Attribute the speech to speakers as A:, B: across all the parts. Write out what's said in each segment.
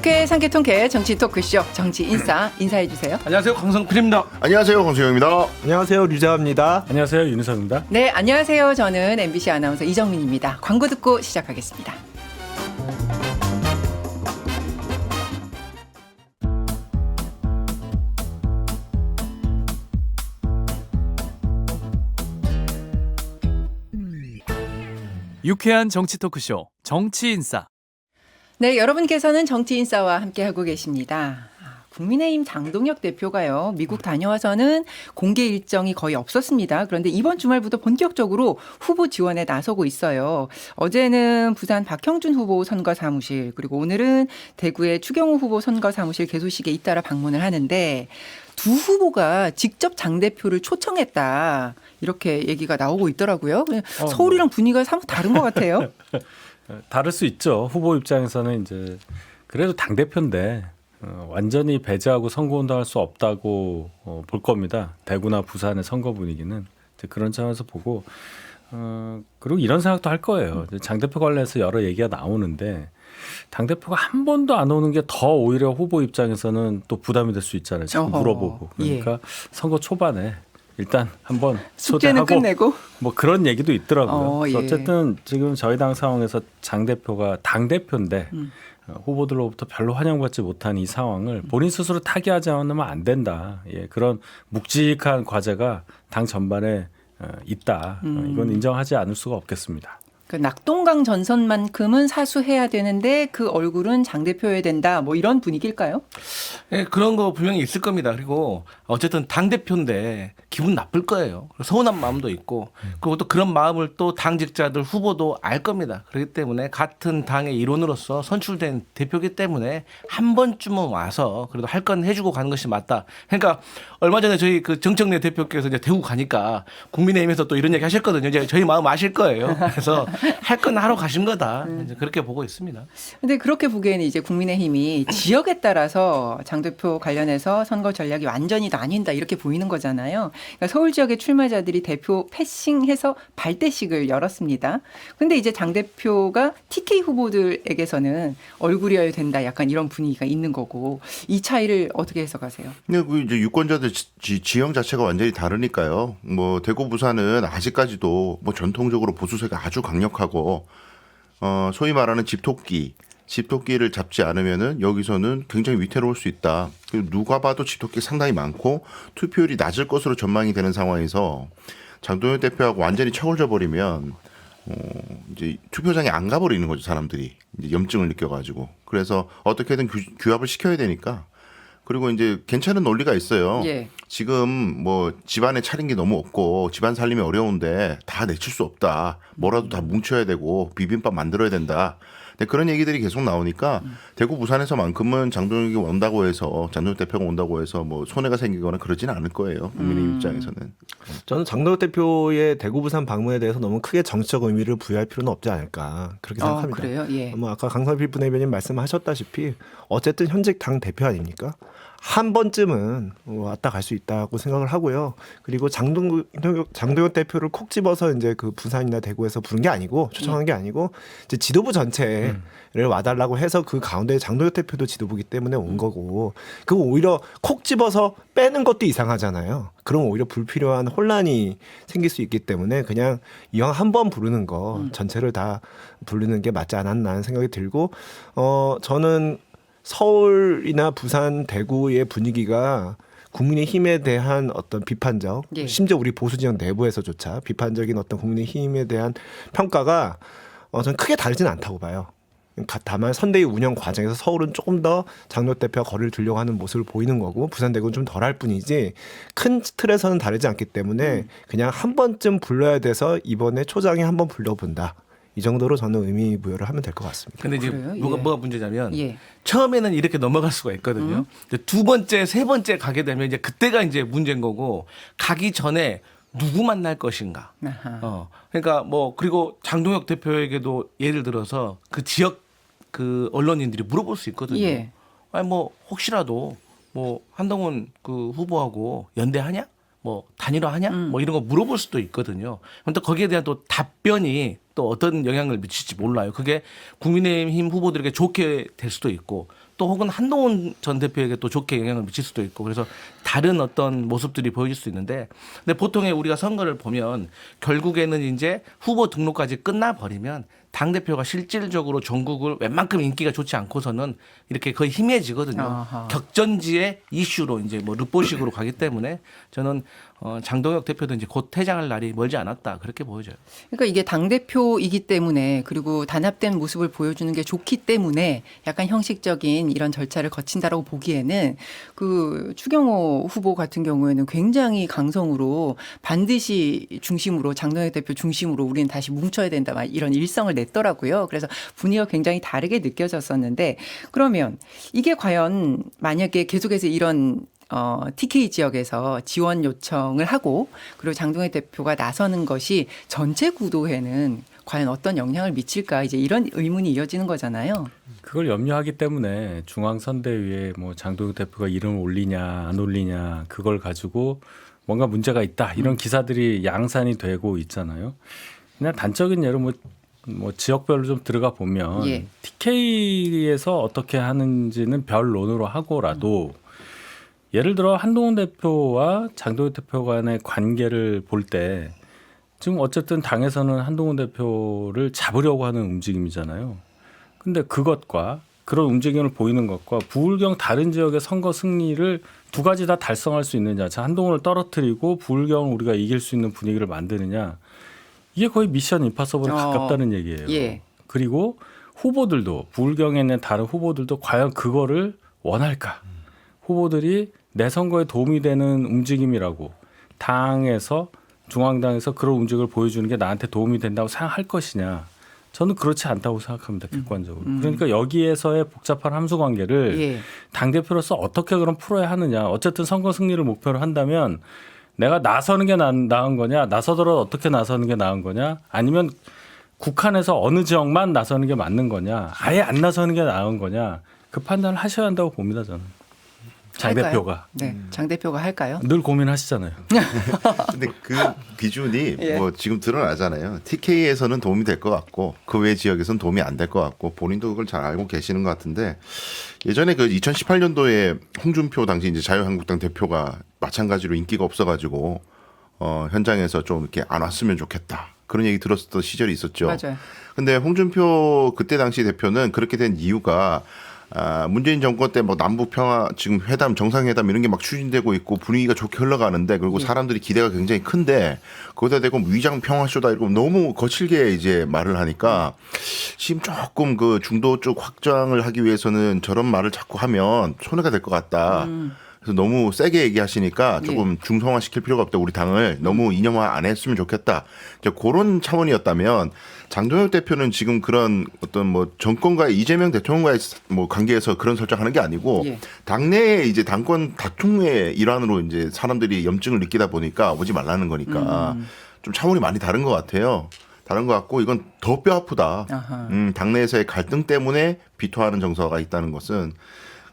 A: 통쾌 상쾌통쾌 정치 토크쇼 정치인싸 인사해 주세요.
B: 안녕하세요, 강성필입니다.
C: 안녕하세요, 강수영입니다.
D: 안녕하세요, 류자입니다.
E: 안녕하세요, 윤우성입니다.
A: 네, 안녕하세요. 저는 MBC 아나운서 이정민입니다. 광고 듣고 시작하겠습니다.
F: 유쾌한 정치 토크쇼 정치인싸.
A: 네, 여러분께서는 정치인싸와 함께하고 계십니다. 국민의힘 장동혁 대표가요, 미국 다녀와서는 공개 일정이 거의 없었습니다. 그런데 이번 주말부터 본격적으로 후보 지원에 나서고 있어요. 어제는 부산 박형준 후보 선거사무실, 그리고 오늘은 대구의 추경호 후보 선거사무실 개소식에 잇따라 방문을 하는데 두 후보가 직접 장 대표를 초청했다, 이렇게 얘기가 나오고 있더라고요. 서울이랑 분위기가 사뭇 다른 것 같아요.
E: 다를 수 있죠. 후보 입장에서는 이제 그래도 당 대표인데 완전히 배제하고 선거운동할 수 없다고 볼 겁니다. 대구나 부산의 선거 분위기는 이제 그런 차원에서 보고 그리고 이런 생각도 할 거예요. 장 대표 관련해서 여러 얘기가 나오는데 당 대표가 한 번도 안 오는 게 더 오히려 후보 입장에서는 또 부담이 될 수 있잖아요. 자꾸 물어보고. 그러니까 선거 초반에 일단 한번
A: 숙제는
E: 초대하고
A: 끝내고
E: 뭐 그런 얘기도 있더라고요.
A: 예.
E: 어쨌든 지금 저희 당 상황에서 장 대표가 당 대표인데 후보들로부터 별로 환영받지 못한 이 상황을 본인 스스로 타개하지 않으면 안 된다. 예, 그런 묵직한 과제가 당 전반에 있다. 이건 인정하지 않을 수가 없겠습니다.
A: 그 낙동강 전선만큼은 사수해야 되는데 그 얼굴은 장 대표여야 된다, 뭐 이런 분위기일까요?
B: 네, 그런 거 분명히 있을 겁니다. 그리고 어쨌든 당대표인데 기분 나쁠 거예요. 서운한 마음도 있고, 그리고 또 그런 마음을 또 당직자들 후보도 알 겁니다. 그렇기 때문에 같은 당의 일원으로서 선출된 대표이기 때문에 한 번쯤은 와서 그래도 할 건 해주고 가는 것이 맞다. 그러니까 얼마 전에 저희 그 정청래 대표께서 이제 대구 가니까 국민의힘에서 또 이런 얘기 하셨거든요. 이제 저희 마음 아실 거예요. 그래서 할 건 하러 가신 거다. 이제 그렇게 보고 있습니다.
A: 근데 그렇게 보기에는 이제 국민의힘이 지역에 따라서 장 대표 관련해서 선거 전략이 완전히 나뉜다, 이렇게 보이는 거잖아요. 그러니까 서울 지역의 출마자들이 대표 패싱해서 발대식을 열었습니다. 근데 이제 장 대표가 TK 후보들에게서는 얼굴이어야 된다, 약간 이런 분위기가 있는 거고, 이 차이를 어떻게 해석하세요?
C: 근데 그 이제 유권자들 지형 자체가 완전히 다르니까요. 뭐 대구, 부산은 아직까지도 뭐 전통적으로 보수세가 아주 강력하고, 소위 말하는 집토끼를 잡지 않으면은 여기서는 굉장히 위태로울 수 있다. 그리고 누가 봐도 집토끼 상당히 많고 투표율이 낮을 것으로 전망이 되는 상황에서 장동혁 대표하고 완전히 척을 져버리면 이제 투표장에 안 가버리는 거죠, 사람들이. 이제 염증을 느껴가지고. 그래서 어떻게든 규합을 시켜야 되니까. 그리고 이제 괜찮은 논리가 있어요.
A: 예.
C: 지금 뭐 집안에 차린 게 너무 없고 집안 살림이 어려운데 다 내칠 수 없다. 뭐라도 다 뭉쳐야 되고 비빔밥 만들어야 된다. 근데 그런 얘기들이 계속 나오니까 대구, 부산에서만큼은 장동혁이 온다고 해서, 장동혁 대표가 온다고 해서 뭐 손해가 생기거나 그러지는 않을 거예요. 국민의 입장에서는.
D: 저는 장동혁 대표의 대구, 부산 방문에 대해서 너무 크게 정치적 의미를 부여할 필요는 없지 않을까, 그렇게 생각합니다.
A: 그래요? 예.
D: 뭐 아까 강성필 부대변인 말씀하셨다시피 어쨌든 현직 당 대표 아닙니까? 한 번쯤은 왔다 갈 수 있다고 생각을 하고요. 그리고 장동혁 대표를 콕 집어서 이제 그 부산이나 대구에서 부른 게 아니고, 초청한 게 아니고, 이제 지도부 전체를 와달라고 해서 그 가운데 장동혁 대표도 지도부기 때문에 온 거고, 그거 오히려 콕 집어서 빼는 것도 이상하잖아요. 그럼 오히려 불필요한 혼란이 생길 수 있기 때문에 그냥 이왕 한 번 부르는 거 전체를 다 부르는 게 맞지 않았나 하는 생각이 들고, 저는 서울이나 부산, 대구의 분위기가 국민의힘에 대한 어떤 비판적,
A: 예.
D: 심지어 우리 보수 지역 내부에서조차 비판적인 어떤 국민의힘에 대한 평가가 저는 크게 다르진 않다고 봐요. 다만 선대위 운영 과정에서 서울은 조금 더 장동혁 대표와 거리를 두려고 하는 모습을 보이는 거고, 부산, 대구는 좀 덜할 뿐이지 큰 틀에서는 다르지 않기 때문에 그냥 한 번쯤 불러야 돼서 이번에 초장에 한번 불러본다, 이 정도로 저는 의미 부여를 하면 될 것 같습니다.
B: 근데 이제
A: 그래요?
B: 뭐가 문제냐면
A: 예.
B: 처음에는 이렇게 넘어갈 수가 있거든요. 근데 두 번째, 세 번째 가게 되면 이제 그때가 이제 문제인 거고, 가기 전에 누구 만날 것인가. 그러니까 뭐, 그리고 장동혁 대표에게도 예를 들어서 그 지역 그 언론인들이 물어볼 수 있거든요.
A: 예.
B: 아니 뭐 혹시라도 뭐 한동훈 그 후보하고 연대하냐? 뭐 단일화하냐? 뭐 이런 거 물어볼 수도 있거든요. 그런데 거기에 대한 또 답변이 또 어떤 영향을 미칠지 몰라요. 그게 국민의힘 후보들에게 좋게 될 수도 있고, 또 혹은 한동훈 전 대표에게 또 좋게 영향을 미칠 수도 있고 그래서 다른 어떤 모습들이 보여질 수 있는데 근데 보통의 우리가 선거를 보면 결국에는 이제 후보 등록까지 끝나버리면 당대표가 실질적으로 전국을 웬만큼 인기가 좋지 않고서는 이렇게 거의 희미해지거든요.
A: 아하.
B: 격전지의 이슈로 이제 뭐 르포식으로 가기 때문에 저는 장동혁 대표도 이제 곧 퇴장할 날이 멀지 않았다 그렇게 보여져요.
A: 그러니까 이게 당대표이기 때문에 그리고 단합된 모습을 보여주는 게 좋기 때문에 약간 형식적인 이런 절차를 거친다라고 보기에는 그 추경호 후보 같은 경우에는 굉장히 강성으로 반드시 중심으로 장동혁 대표 중심으로 우리는 다시 뭉쳐야 된다 막 이런 일성을 냈더라고요. 그래서 분위기가 굉장히 다르게 느껴졌었는데 그러면 이게 과연 만약에 계속해서 이런 TK 지역에서 지원 요청을 하고 그리고 장동혁 대표가 나서는 것이 전체 구도에는 과연 어떤 영향을 미칠까 이제 이런 의문이 이어지는 거잖아요.
E: 그걸 염려하기 때문에 중앙선대위에 뭐 장동혁 대표가 이름을 올리냐 안 올리냐 그걸 가지고 뭔가 문제가 있다 이런 기사들이 양산이 되고 있잖아요. 그냥 단적인 예로 뭐 지역별로 좀 들어가 보면
A: 예.
E: TK에서 어떻게 하는지는 별론으로 하고라도 예를 들어 한동훈 대표와 장동혁 대표 간의 관계를 볼 때 지금 어쨌든 당에서는 한동훈 대표를 잡으려고 하는 움직임이잖아요. 근데 그것과 그런 움직임을 보이는 것과 부울경 다른 지역의 선거 승리를 두 가지 다 달성할 수 있느냐. 자, 한동훈을 떨어뜨리고 부울경을 우리가 이길 수 있는 분위기를 만드느냐. 이게 거의 미션 임파서블에 가깝다는 얘기예요.
A: 예.
E: 그리고 후보들도 부울경에 있는 다른 후보들도 과연 그거를 원할까? 후보들이 내 선거에 도움이 되는 움직임이라고 당에서 중앙당에서 그런 움직임을 보여주는 게 나한테 도움이 된다고 생각할 것이냐. 저는 그렇지 않다고 생각합니다. 객관적으로. 그러니까 여기에서의 복잡한 함수 관계를
A: 예.
E: 당대표로서 어떻게 그럼 풀어야 하느냐. 어쨌든 선거 승리를 목표로 한다면 내가 나서는 게 나은 거냐. 나서더라도 어떻게 나서는 게 나은 거냐. 아니면 국한에서 어느 지역만 나서는 게 맞는 거냐. 아예 안 나서는 게 나은 거냐. 그 판단을 하셔야 한다고 봅니다. 저는. 장
A: 할까요?
E: 대표가.
A: 네, 장 대표가 할까요?
E: 늘 고민하시잖아요.
C: 근데 그 기준이
A: 예.
C: 뭐 지금 드러나잖아요. TK에서는 도움이 될 것 같고 그 외 지역에서는 도움이 안 될 것 같고 본인도 그걸 잘 알고 계시는 것 같은데 예전에 그 2018년도에 홍준표 당시 이제 자유한국당 대표가 마찬가지로 인기가 없어가지고 현장에서 좀 이렇게 안 왔으면 좋겠다 그런 얘기 들었었던 시절이 있었죠.
A: 맞아요.
C: 근데 홍준표 그때 당시 대표는 그렇게 된 이유가 문재인 정권 때 뭐 남북 평화 지금 회담 정상회담 이런 게 막 추진되고 있고 분위기가 좋게 흘러가는데 그리고 사람들이 기대가 굉장히 큰데 거기다 대고 위장 평화쇼다 이러고 너무 거칠게 이제 말을 하니까 지금 조금 그 중도 쪽 확장을 하기 위해서는 저런 말을 자꾸 하면 손해가 될 것 같다. 그래서 너무 세게 얘기하시니까 조금 중성화시킬 필요가 없다. 우리 당을 너무 이념화 안 했으면 좋겠다. 이제 그런 차원이었다면 장동혁 대표는 지금 그런 어떤 뭐 정권과의 이재명 대통령과의 뭐 관계에서 그런 설정하는 게 아니고
A: 예.
C: 당내에 이제 당권 다툼의 일환으로 이제 사람들이 염증을 느끼다 보니까 오지 말라는 거니까 좀 차원이 많이 다른 것 같아요. 다른 것 같고 이건 더 뼈 아프다.
A: 아하.
C: 당내에서의 갈등 때문에 비토하는 정서가 있다는 것은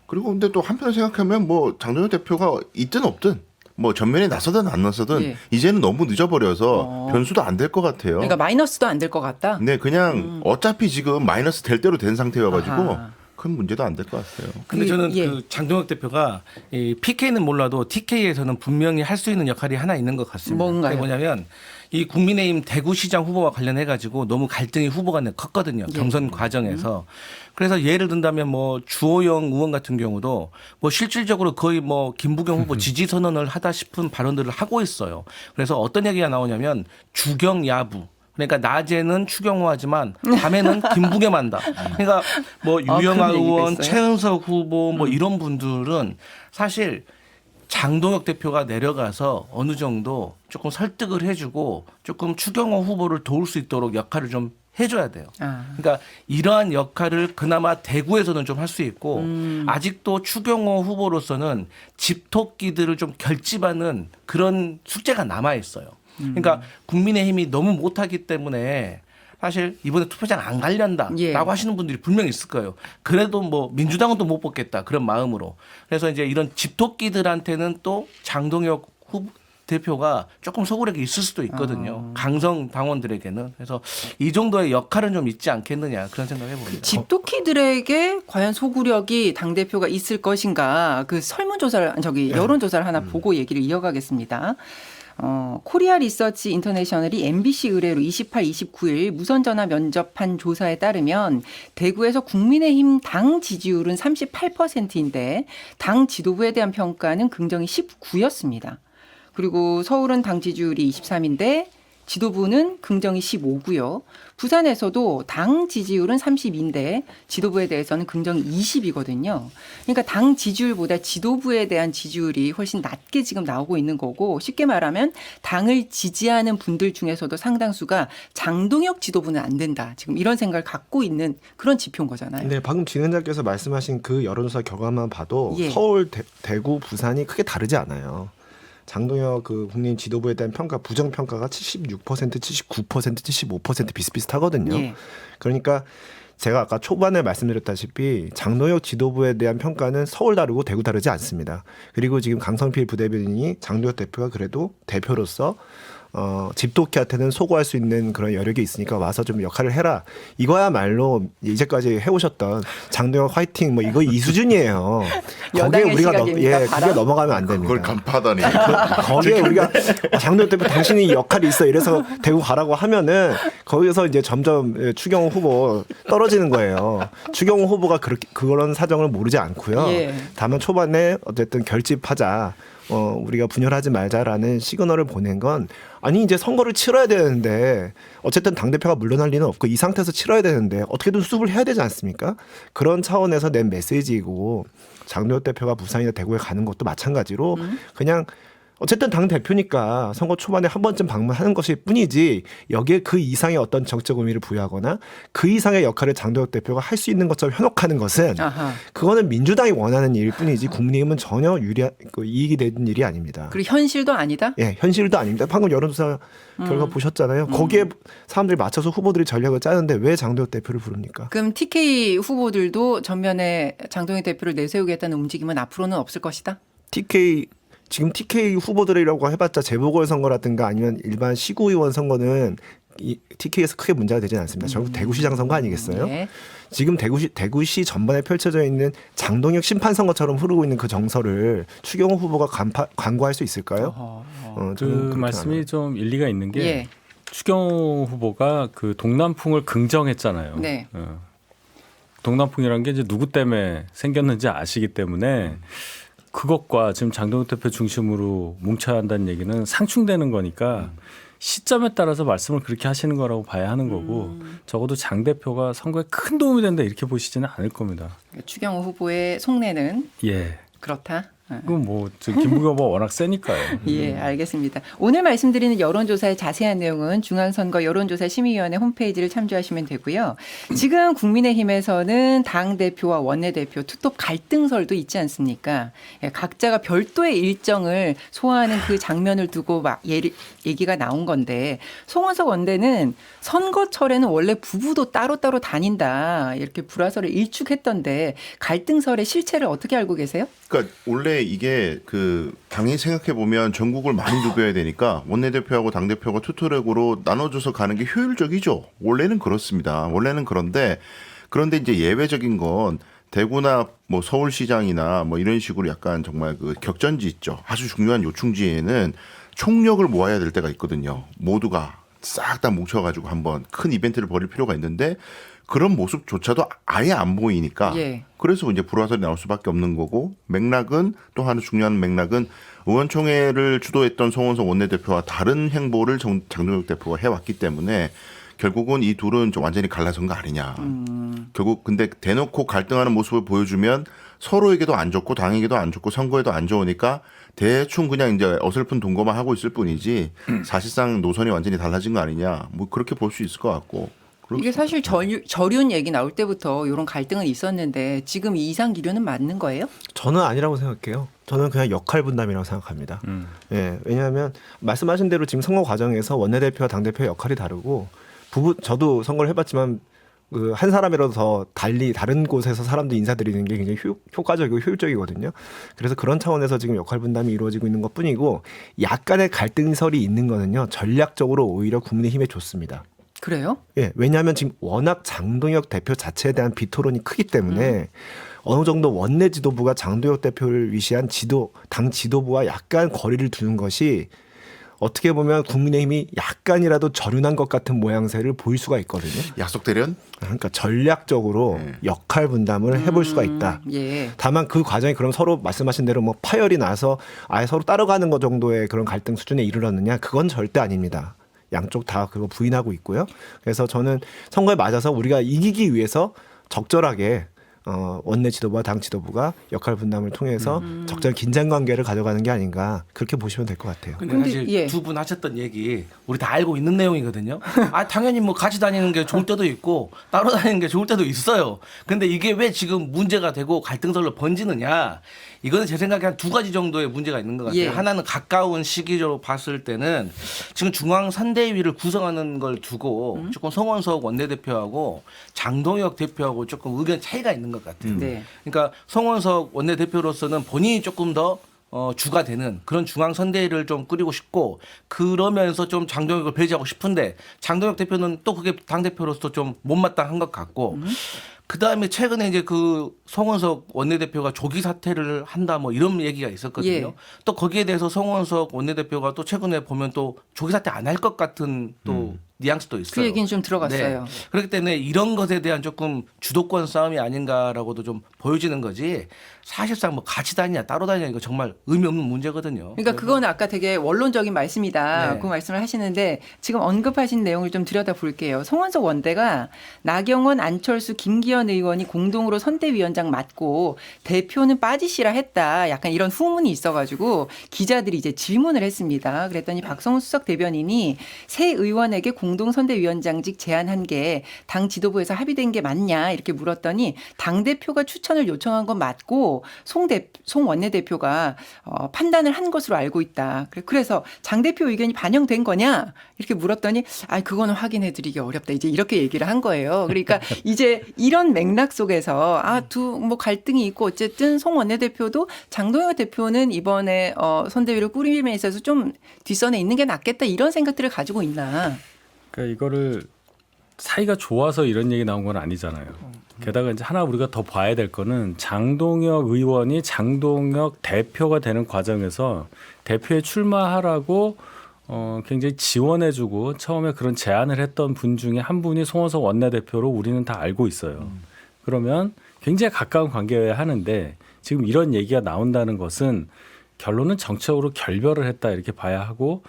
C: 그리고 근데 또 한편 생각하면 뭐 장동혁 대표가 있든 없든 뭐 전면에 나서든 안 나서든
A: 예.
C: 이제는 너무 늦어버려서 변수도 안 될 것 같아요.
A: 그러니까 마이너스도 안 될 것 같다.
C: 네, 그냥 어차피 지금 마이너스 될 대로 된 상태여가지고
A: 아하.
C: 큰 문제도 안 될 것 같아요.
B: 근데 저는
A: 예.
B: 그 장동혁 대표가 이 PK는 몰라도 TK에서는 분명히 할 수 있는 역할이 하나 있는 것 같습니다.
A: 뭔가요?
B: 그게 뭐냐면 이 국민의힘 대구시장 후보와 관련해 가지고 너무 갈등이 후보 간에 컸거든요.
A: 예.
B: 경선 과정에서. 그래서 예를 든다면 뭐 주호영 의원 같은 경우도 뭐 실질적으로 거의 뭐 김부겸 후보 지지 선언을 하다 싶은 발언들을 하고 있어요. 그래서 어떤 얘기가 나오냐면 주경야부. 그러니까 낮에는 추경호하지만 밤에는 김부겸 한다. 그러니까 뭐 유영아
A: 그런 얘기가
B: 의원,
A: 있어요?
B: 최은석 후보 뭐 이런 분들은 사실 장동혁 대표가 내려가서 어느 정도 조금 설득을 해주고 조금 추경호 후보를 도울 수 있도록 역할을 좀 해줘야 돼요.
A: 아.
B: 그러니까 이러한 역할을 그나마 대구에서는 좀 할 수 있고 아직도 추경호 후보로서는 집토끼들을 좀 결집하는 그런 숙제가 남아 있어요. 그러니까 국민의힘이 너무 못하기 때문에 사실 이번에 투표장 안 갈련다라고
A: 예.
B: 하시는 분들이 분명히 있을 거예요. 그래도 뭐 민주당은 또 못 뽑겠다 그런 마음으로. 그래서 이제 이런 집토끼들한테는 또 장동혁 대표가 조금 소구력이 있을 수도 있거든요. 강성 당원들에게는. 그래서 이 정도의 역할은 좀 있지 않겠느냐 그런 생각을 해봅니다.
A: 집도키들에게 과연 소구력이 당 대표가 있을 것인가 그 설문조사를 여론조사를 하나 보고 얘기를 이어가겠습니다. 코리아 리서치 인터내셔널이 MBC 의뢰로 28, 29일 무선전화 면접한 조사에 따르면 대구에서 국민의힘 당 지지율은 38%인데 당 지도부에 대한 평가는 긍정이 19였습니다. 그리고 서울은 당 지지율이 23인데 지도부는 긍정이 15고요. 부산에서도 당 지지율은 30인데 지도부에 대해서는 긍정이 20이거든요. 그러니까 당 지지율보다 지도부에 대한 지지율이 훨씬 낮게 지금 나오고 있는 거고 쉽게 말하면 당을 지지하는 분들 중에서도 상당수가 장동혁 지도부는 안 된다. 지금 이런 생각을 갖고 있는 그런 지표인 거잖아요.
D: 네, 방금 진행자께서 말씀하신 그 여론조사 결과만 봐도
A: 예.
D: 서울, 대구, 부산이 크게 다르지 않아요. 장동혁 그 국민의힘 지도부에 대한 평가, 부정 평가가 76%, 79%, 75% 비슷비슷하거든요.
A: 예.
D: 그러니까 제가 아까 초반에 말씀드렸다시피 장동혁 지도부에 대한 평가는 서울 다르고 대구 다르지 않습니다. 그리고 지금 강성필 부대변인이 장동혁 대표가 그래도 대표로서 집도키한테는 소구할 수 있는 그런 여력이 있으니까 와서 좀 역할을 해라. 이거야말로 이제까지 해오셨던 장동혁 화이팅 뭐 이거 이 수준이에요. 거기에
A: 여당의
D: 우리가
A: 시각입니다.
D: 그게 넘어가면 안 됩니다.
C: 그걸 간파하다니.
D: 거기에 우리가 장동혁 대표 당신이 역할이 있어 이래서 대구 가라고 하면은 거기서 이제 점점 추경호 후보 떨어지는 거예요. 추경호 후보가 그런 사정을 모르지 않고요.
A: 예.
D: 다만 초반에 어쨌든 결집하자. 우리가 분열하지 말자라는 시그널을 보낸 건 아니 이제 선거를 치러야 되는데 어쨌든 당대표가 물러날 리는 없고 이 상태에서 치러야 되는데 어떻게든 수습을 해야 되지 않습니까? 그런 차원에서 낸 메시지이고 장동혁 대표가 부산이나 대구에 가는 것도 마찬가지로 그냥 어쨌든 당 대표니까 선거 초반에 한 번쯤 방문하는 것일 뿐이지 여기에 그 이상의 어떤 정책 의미를 부여하거나 그 이상의 역할을 장동혁 대표가 할 수 있는 것처럼 현혹하는 것은
A: 아하.
D: 그거는 민주당이 원하는 일일 뿐이지 국민의힘은 전혀 이익이 되는 일이 아닙니다.
A: 그리고 현실도 아니다?
D: 예, 현실도 아닙니다. 방금 여론조사 결과 보셨잖아요. 거기에 사람들이 맞춰서 후보들이 전략을 짜는데 왜 장동혁 대표를 부릅니까?
A: 그럼 TK 후보들도 전면에 장동혁 대표를 내세우겠다는 움직임은 앞으로는 없을 것이다?
D: 지금 TK 후보들이라고 해봤자 재보궐선거라든가 아니면 일반 시구의원 선거는 이 TK에서 크게 문제가 되지는 않습니다. 결국 대구시장 선거 아니겠어요?
A: 네.
D: 지금 대구시 전반에 펼쳐져 있는 장동혁 심판 선거처럼 흐르고 있는 그 정서를 추경호 후보가 관고할 수 있을까요?
E: 그
D: 저는 그렇게
E: 말씀이
D: 안
E: 좀 일리가 있는 게
A: 예.
E: 추경호 후보가 그 동남풍을 긍정했잖아요.
A: 네.
E: 동남풍이라는 게 이제 누구 때문에 생겼는지 아시기 때문에 그것과 지금 장동혁 대표 중심으로 뭉쳐야 한다는 얘기는 상충되는 거니까 시점에 따라서 말씀을 그렇게 하시는 거라고 봐야 하는 거고 적어도 장 대표가 선거에 큰 도움이 된다 이렇게 보시지는 않을 겁니다.
A: 추경호 후보의 속내는
E: 예.
A: 그렇다.
E: 그건 뭐 김부겸 후보가 워낙 세니까요.
A: 예, 알겠습니다. 오늘 말씀드리는 여론조사의 자세한 내용은 중앙선거 여론조사 심의위원회 홈페이지를 참조하시면 되고요. 지금 국민의힘에서는 당대표와 원내대표 투톱 갈등설도 있지 않습니까? 예, 각자가 별도의 일정을 소화하는 그 장면을 두고 막 얘기가 나온 건데 송원석 원내는 선거철에는 원래 부부도 따로따로 다닌다 이렇게 불화설을 일축했던데 갈등설의 실체를 어떻게 알고 계세요?
C: 그러니까 원래 이게 그 당이 생각해 보면 전국을 많이 누벼야 되니까 원내대표하고 당대표가 투트랙으로 나눠줘서 가는 게 효율적이죠. 원래는 그렇습니다. 원래는 그런데 이제 예외적인 건 대구나 뭐 서울시장이나 뭐 이런 식으로 약간 정말 그 격전지 있죠. 아주 중요한 요충지에는 총력을 모아야 될 때가 있거든요. 모두가 싹 다 뭉쳐가지고 한번 큰 이벤트를 벌일 필요가 있는데 그런 모습조차도 아예 안 보이니까
A: 예.
C: 그래서 이제 불화설이 나올 수밖에 없는 거고 맥락은 또 하나 중요한 맥락은 의원총회를 주도했던 송원석 원내대표와 다른 행보를 장동혁 대표가 해왔기 때문에 결국은 이 둘은 좀 완전히 갈라선 거 아니냐. 결국 근데 대놓고 갈등하는 모습을 보여주면 서로에게도 안 좋고 당에게도 안 좋고 선거에도 안 좋으니까 대충 그냥 이제 어설픈 동거만 하고 있을 뿐이지 사실상 노선이 완전히 달라진 거 아니냐. 뭐 그렇게 볼 수 있을 것 같고.
A: 이게 사실 저륜 얘기 나올 때부터 이런 갈등은 있었는데 지금 이 이상 기류는 맞는 거예요?
D: 저는 아니라고 생각해요. 저는 그냥 역할 분담이라고 생각합니다. 예, 왜냐하면 말씀하신 대로 지금 선거 과정에서 원내대표와 당대표의 역할이 다르고 저도 선거를 해봤지만 그 한 사람이라도 더 달리 다른 곳에서 사람들 인사드리는 게 굉장히 효과적이고 효율적이거든요. 그래서 그런 차원에서 지금 역할 분담이 이루어지고 있는 것뿐이고 약간의 갈등설이 있는 거는요. 전략적으로 오히려 국민의힘에 좋습니다.
A: 그래요?
D: 예, 왜냐하면 지금 워낙 장동혁 대표 자체에 대한 비토론이 크기 때문에 어느 정도 원내 지도부가 장동혁 대표를 위시한 당 지도부와 약간 거리를 두는 것이 어떻게 보면 국민의힘이 약간이라도 절윤한 것 같은 모양새를 보일 수가 있거든요.
C: 약속 대련?
D: 그러니까 전략적으로 역할 분담을 해볼 수가 있다.
A: 예.
D: 다만 그 과정이 그럼 서로 말씀하신 대로 뭐 파열이 나서 아예 서로 따라가는 것 정도의 그런 갈등 수준에 이르렀느냐? 그건 절대 아닙니다. 양쪽 다 그거 부인하고 있고요. 그래서 저는 선거에 맞아서 우리가 이기기 위해서 적절하게 원내 지도부와 당 지도부가 역할 분담을 통해서 적절한 긴장 관계를 가져가는 게 아닌가 그렇게 보시면 될 것 같아요.
B: 근데
A: 근데,
B: 사실
A: 예.
B: 두 분 하셨던 얘기 우리 다 알고 있는 내용이거든요. 아 당연히 뭐 같이 다니는 게 좋을 때도 있고 따로 다니는 게 좋을 때도 있어요. 근데 이게 왜 지금 문제가 되고 갈등설로 번지느냐? 이거는 제 생각에 한 두 가지 정도의 문제가 있는 것 같아요.
A: 예.
B: 하나는 가까운 시기적으로 봤을 때는 지금 중앙선대위를 구성하는 걸 두고 조금 송원석 원내대표하고 장동혁 대표하고 조금 의견 차이가 있는 것 같아요.
A: 네.
B: 그러니까 송원석 원내대표로서는 본인이 조금 더 주가 되는 그런 중앙선대위를 좀 꾸리고 싶고 그러면서 좀 장동혁을 배제하고 싶은데 장동혁 대표는 또 그게 당대표로서 좀 못마땅한 것 같고 그다음에 최근에 이제 그 송원석 원내대표가 조기 사퇴를 한다 뭐 이런 얘기가 있었거든요.
A: 예.
B: 또 거기에 대해서 송원석 원내대표가 또 최근에 보면 또 조기 사퇴 안 할 것 같은 또 뉘앙스도 있어요.
A: 그 얘기는 좀 들어갔어요.
B: 네. 그렇기 때문에 이런 것에 대한 조금 주도권 싸움이 아닌가라고도 좀 보여지는 거지. 사실상 뭐 같이 다니냐 따로 다니냐 이거 정말 의미 없는 문제거든요.
A: 그러니까 그건 아까 되게 원론적인 말씀이다.
B: 네.
A: 그 말씀을 하시는데 지금 언급하신 내용을 좀 들여다 볼게요. 송원석 원대가 나경원, 안철수, 김기현 의원이 공동으로 선대위원장 맡고 대표는 빠지시라 했다. 약간 이런 후문이 있어가지고 기자들이 이제 질문을 했습니다. 그랬더니 박성훈 수석 대변인이 새 의원에게 공동 선대위원장직 제안한 게 당 지도부에서 합의된 게 맞냐 이렇게 물었더니 당 대표가 추천을 요청한 건 맞고 송 원내대표가 판단을 한 것으로 알고 있다. 그래서 장 대표 의견이 반영된 거냐 이렇게 물었더니 그거는 확인해드리기 어렵다. 이제 이렇게 얘기를 한 거예요. 그러니까 이제 이런 맥락 속에서 뭐 갈등이 있고 어쨌든 송 원내대표도 장동혁 대표는 이번에 선대위를 꾸림에 있어서 좀 뒷선에 있는 게 낫겠다 이런 생각들을 가지고 있나.
E: 그러니까 이거를 사이가 좋아서 이런 얘기 나온 건 아니잖아요. 게다가 이제 하나 우리가 더 봐야 될 거는 장동혁 의원이 장동혁 대표가 되는 과정에서 대표에 출마하라고 굉장히 지원해주고 처음에 그런 제안을 했던 분 중에 한 분이 송원석 원내대표로 우리는 다 알고 있어요. 그러면 굉장히 가까운 관계여야 하는데 지금 이런 얘기가 나온다는 것은 결론은 정치적으로 결별을 했다 이렇게 봐야 하고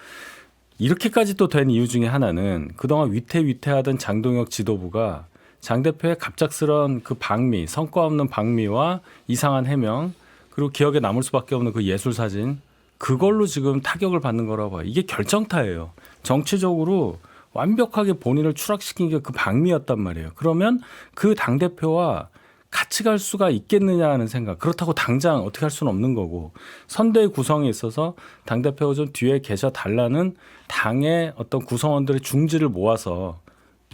E: 이렇게까지 또 된 이유 중에 하나는 그동안 위태위태하던 장동혁 지도부가 장 대표의 갑작스런 그 방미, 성과 없는 방미와 이상한 해명 그리고 기억에 남을 수밖에 없는 그 예술 사진 그걸로 지금 타격을 받는 거라고 봐요. 이게 결정타예요. 정치적으로 완벽하게 본인을 추락시킨 게 그 방미였단 말이에요. 그러면 그 당대표와 같이 갈 수가 있겠느냐 하는 생각. 그렇다고 당장 어떻게 할 수는 없는 거고 선대위 구성에 있어서 당대표가 좀 뒤에 계셔 달라는 당의 어떤 구성원들의 중지를 모아서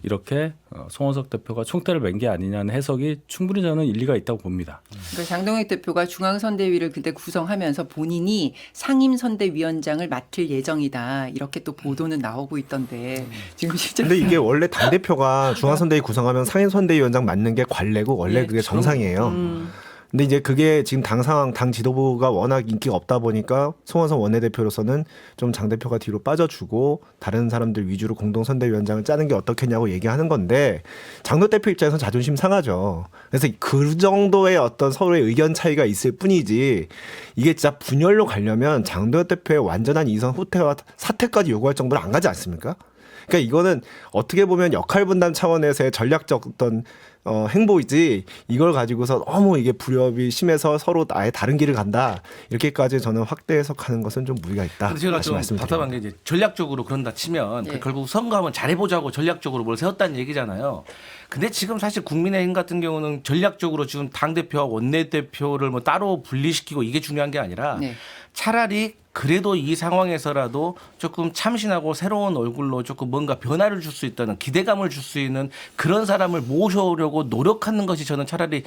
E: 이렇게 송원석 대표가 총대를 맨 게 아니냐는 해석이 충분히 저는 일리가 있다고 봅니다.
A: 그러니까 장동혁 대표가 중앙선대위를 그때 구성하면서 본인이 상임선대위원장을 맡을 예정이다. 이렇게 또 보도는 나오고 있던데 지금 실제
D: 근데 이게 원래 당 대표가 중앙선대위 구성하면 상임선대위원장 맡는 게 관례고 원래 그게 정상이에요. 근데 이제 그게 지금 당 상황, 당 지도부가 워낙 인기가 없다 보니까 송원석 원내대표로서는 좀 장 대표가 뒤로 빠져주고 다른 사람들 위주로 공동선대위원장을 짜는 게 어떻겠냐고 얘기하는 건데 장동 대표 입장에서는 자존심 상하죠. 그래서 그 정도의 어떤 서로의 의견 차이가 있을 뿐이지 이게 진짜 분열로 가려면 장동 대표의 완전한 이선 후퇴와 사퇴까지 요구할 정도로 안 가지 않습니까? 그러니까 이거는 어떻게 보면 역할 분담 차원에서의 전략적 어떤 행보이지 이걸 가지고서 너무 이게 불협이 심해서 서로 아예 다른 길을 간다 이렇게까지 저는 확대 해석하는 것은 좀 무리가 있다.
B: 근데 제가 좀 답답한 게 이제 전략적으로 그런다 치면
A: 예.
B: 결국 선거하면 잘해보자고 전략적으로 뭘 세웠다는 얘기잖아요. 근데 지금 사실 국민의힘 같은 경우는 전략적으로 지금 당대표와 원내대표를 뭐 따로 분리시키고 이게 중요한 게 아니라
A: 네.
B: 차라리 그래도 이 상황에서라도 조금 참신하고 새로운 얼굴로 조금 뭔가 변화를 줄 수 있다는 기대감을 줄 수 있는 그런 사람을 모셔오려고 노력하는 것이 저는 차라리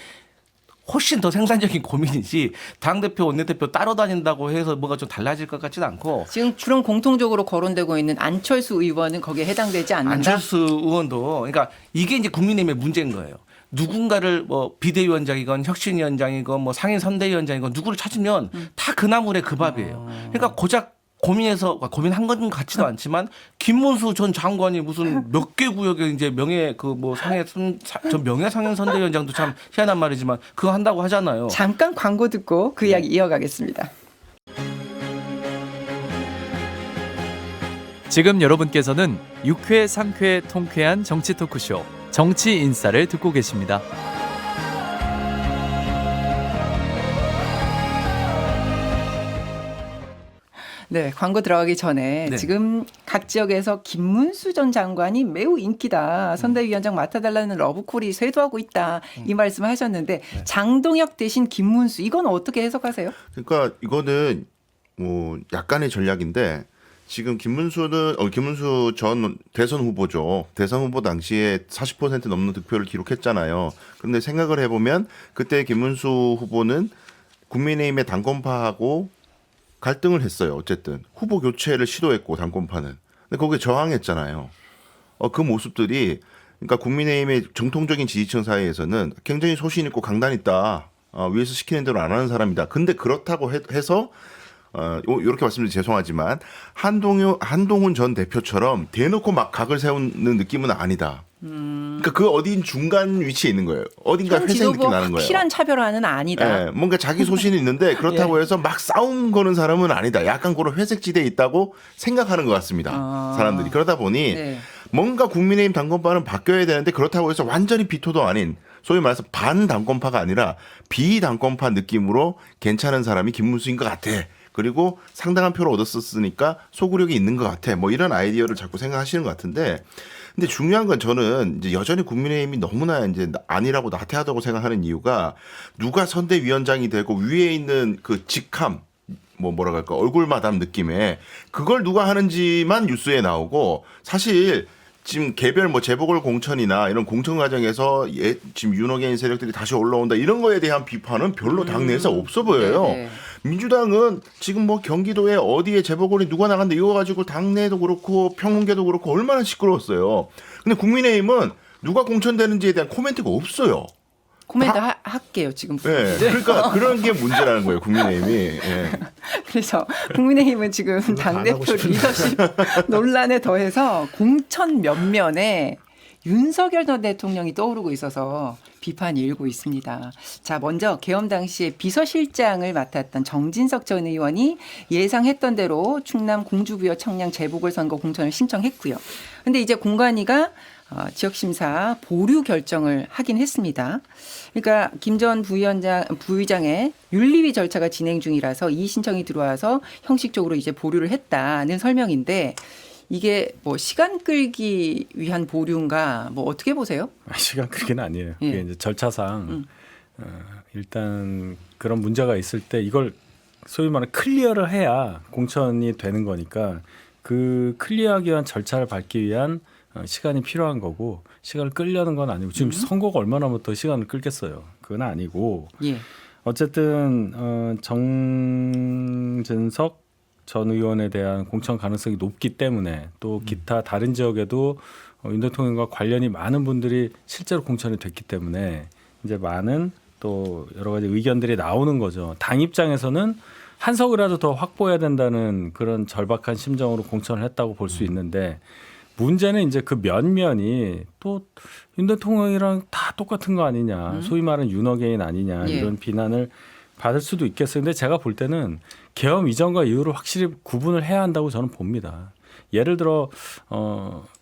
B: 훨씬 더 생산적인 고민이지 당대표 원내대표 따로 다닌다고 해서 뭐가 좀 달라질 것 같지는 않고
A: 지금 그런 공통적으로 거론되고 있는 안철수 의원은 거기에 해당되지 않는다.
B: 안철수 의원도 그러니까 이게 이제 국민의힘의 문제인 거예요. 누군가를 뭐 비대위원장이건 혁신위원장이건 뭐 상임선대위원장이건 누구를 찾으면 다 그 나물에 그 밥이에요. 그러니까 고작 고민한 건 같지도 않지만 김문수 전 장관이 무슨 몇 개 구역에 이제 명예상임선대위원장도 참 희한한 말이지만 그거 한다고 하잖아요.
A: 잠깐 광고 듣고 그 이야기 이어가겠습니다.
F: 지금 여러분께서는 6회 상쾌 통쾌한 정치 토크쇼 정치 인사를 듣고 계십니다.
A: 네, 광고 들어가기 전에
B: 네.
A: 지금 각 지역에서 김문수 전 장관이 매우 인기다. 선대위원장 맡아달라는 러브콜이 쇄도하고 있다. 이 말씀을 하셨는데 장동혁 대신 김문수 이건 어떻게 해석하세요?
C: 그러니까 이거는 뭐 약간의 전략인데 지금 김문수 전 대선 후보죠. 대선 후보 당시에 40% 넘는 득표를 기록했잖아요. 그런데 생각을 해보면 그때 김문수 후보는 국민의힘의 당권파하고 갈등을 했어요. 어쨌든 후보 교체를 시도했고 당권파는. 근데 거기에 저항했잖아요. 그 모습들이 그러니까 국민의힘의 정통적인 지지층 사이에서는 굉장히 소신 있고 강단 있다. 위에서 시키는 대로 안 하는 사람이다. 근데 그렇다고 해서 이렇게 말씀드리면 죄송하지만 한동훈 전 대표처럼 대놓고 막 각을 세우는 느낌은 아니다. 그러니까 그 어딘 중간 위치에 있는 거예요. 어딘가
A: 현
C: 회색
A: 지도부
C: 느낌 나는 거예요.
A: 확실한 차별화는 아니다.
C: 예, 뭔가 자기 소신이 있는데 그렇다고 해서 막 싸움 거는 사람은 아니다. 약간 그런 회색 지대에 있다고 생각하는 것 같습니다. 사람들이. 그러다 보니
A: 네.
C: 뭔가 국민의힘 당권파는 바뀌어야 되는데 그렇다고 해서 완전히 비토도 아닌 소위 말해서 반당권파가 아니라 비당권파 느낌으로 괜찮은 사람이 김문수인 것 같아. 그리고 상당한 표를 얻었었으니까 소구력이 있는 것 같아. 뭐 이런 아이디어를 자꾸 생각하시는 것 같은데 근데 중요한 건 저는 이제 여전히 국민의힘이 너무나 이제 아니라고 나태하다고 생각하는 이유가 누가 선대위원장이 되고 위에 있는 그 직함 뭐라 그럴까 얼굴 마담 느낌에 그걸 누가 하는지만 뉴스에 나오고 사실 지금 개별 뭐 재보궐공천이나 이런 공천 과정에서 지금 윤호개인 세력들이 다시 올라온다 이런 거에 대한 비판은 별로 당내에서 없어 보여요.
A: 네.
C: 민주당은 지금 뭐 경기도에 어디에 재보궐이 누가 나간다 이거 가지고 당내도 그렇고 평론계도 그렇고 얼마나 시끄러웠어요. 근데 국민의힘은 누가 공천되는지에 대한 코멘트가 없어요.
A: 코멘트 할게요 지금.
C: 네, 그러니까 그런 게 문제라는 거예요 국민의힘이. 예.
A: 그래서 국민의힘은 지금
D: 안 하고
A: 당대표
D: 싶은데.
A: 리더십 논란에 더해서 공천 면면에 윤석열 전 대통령이 떠오르고 있어서 비판이 일고 있습니다. 자, 먼저 계엄 당시에 비서실장을 맡았던 정진석 전 의원이 예상했던 대로 충남 공주부여 청량 재보궐선거 공천을 신청했고요. 근데 이제 공관위가 지역심사 보류 결정을 하긴 했습니다. 그러니까 김 전 부의장의 윤리위 절차가 진행 중이라서 이 신청이 들어와서 형식적으로 이제 보류를 했다는 설명인데 이게 뭐 시간 끌기 위한 보류인가 뭐 어떻게 보세요?
E: 시간 끌기는 아니에요.
A: 예.
E: 그게 이제 절차상 일단 그런 문제가 있을 때 이걸 소위 말하는 클리어를 해야 공천이 되는 거니까 그 클리어하기 위한 절차를 밟기 위한 시간이 필요한 거고 시간을 끌려는 건 아니고 지금 선거가 얼마나 더 시간을 끌겠어요. 그건 아니고
A: 예.
E: 어쨌든 정진석 전 의원에 대한 공천 가능성이 높기 때문에 또 기타 다른 지역에도 윤 대통령과 관련이 많은 분들이 실제로 공천이 됐기 때문에 이제 많은 또 여러 가지 의견들이 나오는 거죠. 당 입장에서는 한 석이라도 더 확보해야 된다는 그런 절박한 심정으로 공천을 했다고 볼 수 있는데 문제는 이제 그 면면이 또 윤 대통령이랑 다 똑같은 거 아니냐. 소위 말하는 윤어게인 아니냐.
A: 예.
E: 이런 비난을 받을 수도 있겠어요. 근데 제가 볼 때는 계엄 이전과 이후를 확실히 구분을 해야 한다고 저는 봅니다. 예를 들어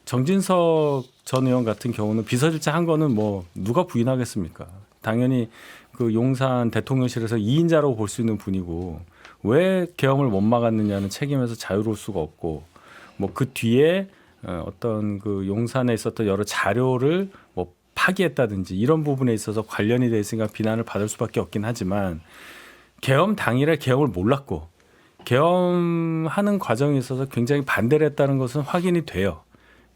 E: 정진석 전 의원 같은 경우는 비서실장 한 거는 뭐 누가 부인하겠습니까? 당연히 그 용산 대통령실에서 2인자라고 볼 수 있는 분이고 왜 계엄을 못 막았느냐는 책임에서 자유로울 수가 없고 뭐 그 뒤에 어떤 그 용산에 있었던 여러 자료를 뭐 파기했다든지 이런 부분에 있어서 관련이 돼 있으니까 비난을 받을 수밖에 없긴 하지만 계엄 당일에 계엄을 몰랐고 계엄하는 과정에 있어서 굉장히 반대를 했다는 것은 확인이 돼요.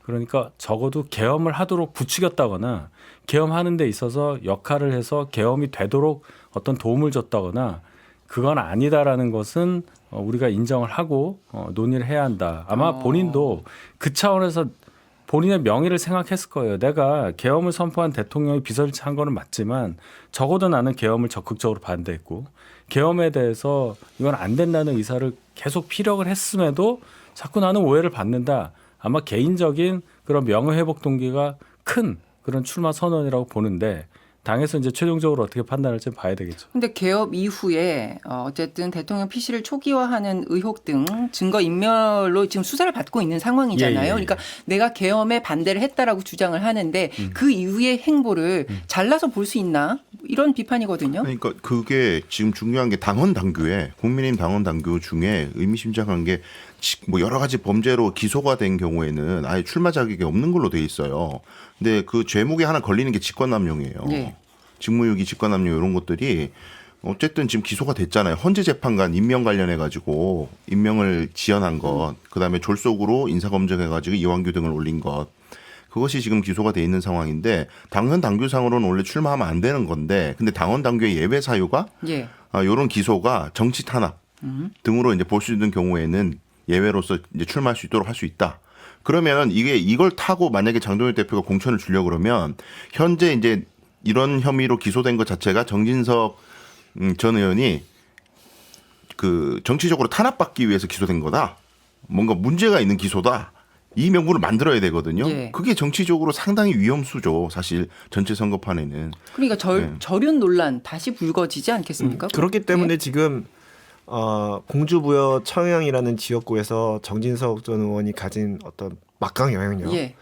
E: 그러니까 적어도 계엄을 하도록 부추겼다거나 계엄하는 데 있어서 역할을 해서 계엄이 되도록 어떤 도움을 줬다거나 그건 아니다라는 것은 우리가 인정을 하고 논의를 해야 한다. 아마 본인도 그 차원에서 본인의 명예를 생각했을 거예요. 내가 계엄을 선포한 대통령이 비서실장한 거는 맞지만 적어도 나는 계엄을 적극적으로 반대했고 계엄에 대해서 이건 안 된다는 의사를 계속 피력을 했음에도 자꾸 나는 오해를 받는다. 아마 개인적인 그런 명예회복 동기가 큰 그런 출마 선언이라고 보는데 당에서 이제 최종적으로 어떻게 판단할지 봐야 되겠죠.
A: 근데 개업 이후에 어쨌든 대통령 PC를 초기화하는 의혹 등 증거 인멸로 지금 수사를 받고 있는 상황이잖아요.
E: 예.
A: 그러니까 내가 계엄에 반대를 했다라고 주장을 하는데 그 이후의 행보를 잘라서 볼 수 있나? 이런 비판이거든요.
C: 그러니까 그게 지금 중요한 게 당헌 당규에 국민의힘 당헌 당규 중에 의미심장한 게 뭐 여러 가지 범죄로 기소가 된 경우에는 아예 출마 자격이 없는 걸로 돼 있어요. 근데 그 죄목에 하나 걸리는 게 직권남용이에요.
A: 네.
C: 직무유기, 직권남용 이런 것들이 어쨌든 지금 기소가 됐잖아요. 헌재 재판관 임명 관련해 가지고 임명을 지연한 것, 그다음에 졸속으로 인사검증해 가지고 이완규 등을 올린 것. 그것이 지금 기소가 돼 있는 상황인데 당헌 당규상으로는 원래 출마하면 안 되는 건데 근데 당헌 당규의 예외 사유가
A: 예.
C: 이런 기소가 정치 탄압 등으로 이제 볼 수 있는 경우에는 예외로서 이제 출마할 수 있도록 할 수 있다. 그러면 이걸 타고 만약에 장동혁 대표가 공천을 주려 그러면 현재 이제 이런 혐의로 기소된 것 자체가 정진석 전 의원이 그 정치적으로 탄압받기 위해서 기소된 거다. 뭔가 문제가 있는 기소다. 이 명분을 만들어야 되거든요.
A: 예.
C: 그게 정치적으로 상당히 위험수죠. 사실 전체 선거판에는.
A: 그러니까 절윤 논란 다시 불거지지 않겠습니까?
D: 그렇기 때문에 지금 공주부여 청양이라는 지역구에서 정진석 전 의원이 가진 어떤 막강 영향력
A: 예.